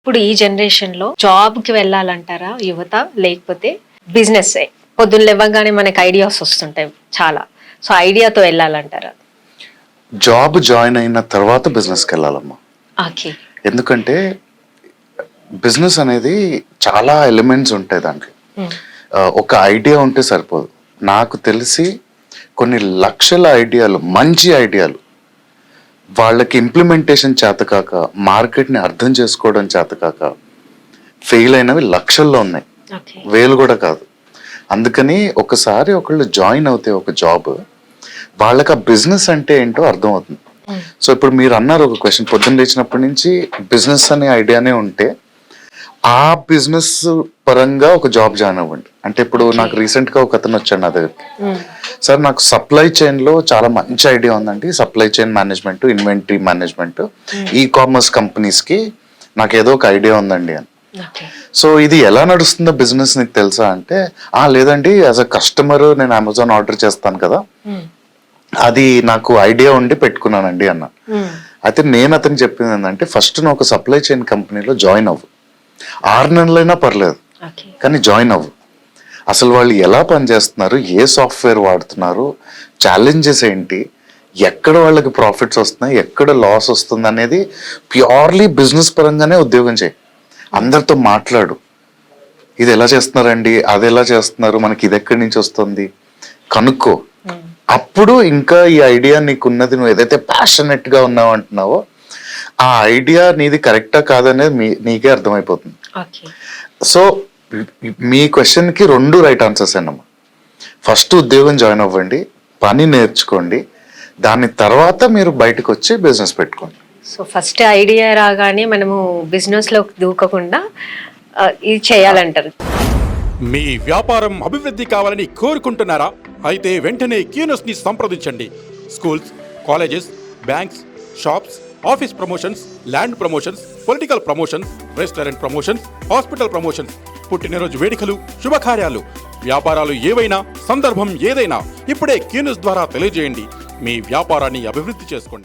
ఇప్పుడు ఈ జనరేషన్ లో జాబ్ కి వెళ్ళాలంటారా యువత, లేకపోతే బిజినెస్? పొద్దున్న లేవగానే మనకి ఐడియాస్ వస్తుంటాయి చాలా, సో ఐడియాతో వెళ్ళాలంటారా? జాబ్ జాయిన్ అయిన తర్వాత బిజినెస్కి వెళ్ళాలమ్మా. ఓకే. ఎందుకంటే బిజినెస్ అనేది చాలా ఎలిమెంట్స్ ఉంటాయి దాంట్లో. ఒక ఐడియా ఉంటే సరిపోదు. నాకు తెలిసి కొన్ని లక్షల ఐడియాలు, మంచి ఐడియాలు, వాళ్ళకి ఇంప్లిమెంటేషన్ చేతకాక, మార్కెట్ని అర్థం చేసుకోవడం చేతకాక ఫెయిల్ అయినవి లక్షల్లో ఉన్నాయి, వేలు కూడా కాదు. అందుకని ఒకసారి ఒకళ్ళు జాయిన్ అవుతే ఒక జాబ్, వాళ్ళకి ఆ బిజినెస్ అంటే ఏంటో అర్థం అవుతుంది. సో ఇప్పుడు మీరు అన్నారు ఒక క్వశ్చన్, పొద్దున్న లేచినప్పటి నుంచి బిజినెస్ అనే ఐడియానే ఉంటే ఆ బిజినెస్ పరంగా ఒక జాబ్ జాయిన్ అవ్వండి. అంటే ఇప్పుడు నాకు రీసెంట్ గా ఒక అతను వచ్చాడు నా దగ్గరికి, సార్ నాకు సప్లై చైన్ లో చాలా మంచి ఐడియా ఉందండి, supply chain management, inventory management, e commerce companies కి నాకు ఏదో ఒక ఐడియా ఉందండి అని. సో ఇది ఎలా నడుస్తుందో బిజినెస్ నీకు తెలుసా అంటే, లేదండి యాజ్ అ కస్టమర్ నేను అమెజాన్ ఆర్డర్ చేస్తాను కదా, అది నాకు ఐడియా ఉండి పెట్టుకున్నానండి అన్న. అయితే నేను అతనికి చెప్పింది ఏంటంటే, ఫస్ట్ నువ్వు ఒక సప్లై చైన్ కంపెనీలో జాయిన్ అవ్వు, 6 నెలలైనా పర్లేదు కానీ జాయిన్ అవ్వు. అసలు వాళ్ళు ఎలా పనిచేస్తున్నారు, ఏ సాఫ్ట్వేర్ వాడుతున్నారు, ఛాలెంజెస్ ఏంటి, ఎక్కడ వాళ్ళకి ప్రాఫిట్స్ వస్తున్నాయి, ఎక్కడ లాస్ వస్తుంది అనేది ప్యూర్లీ బిజినెస్ పరంగానే ఉద్యోగం చేయి. అందరితో మాట్లాడు, ఇది ఎలా చేస్తున్నారండి, అది ఎలా చేస్తున్నారు, మనకి ఇది ఎక్కడి నుంచి వస్తుంది కనుక్కో. అప్పుడు ఇంకా ఈ ఐడియా నీకున్నది, నువ్వు ఏదైతే ప్యాషనెట్ గా ఉన్నావు అంటున్నావో ఆ ఐడియా నీది కరెక్టా కాదనేది నీకే అర్థమైపోతుంది. సో మీ క్వశ్చన్ కి 2 రైట్ ఆన్సర్స్ అన్నమ్మా. ఫస్ట్ ఉద్యోగం జాయిన్ అవ్వండి, పని నేర్చుకోండి, దాని తర్వాత మీరు బయటకు వచ్చి బిజినెస్ పెట్టుకోండి. సో ఫస్ట్ ఐడియా రాగానే మనము బిజినెస్ లో దూకకుండా ఇది చేయాలంటారు. మీ వ్యాపారం అభివృద్ధి కావాలని కోరుకుంటున్నారా? అయితే వెంటనే క్యూనస్ ని సంప్రదించండి. Schools, colleges, banks, shops, office promotions, land promotions, political promotions, restaurant promotions, hospital promotions, పుట్టినరోజు వేడుకలు, శుభకార్యాలు, వ్యాపారాలు ఏవైనా, సందర్భం ఏదైనా ఇప్పుడే క్యూనస్ ద్వారా తెలియజేయండి. మీ వ్యాపారాన్ని అభివృద్ధి చేసుకోండి.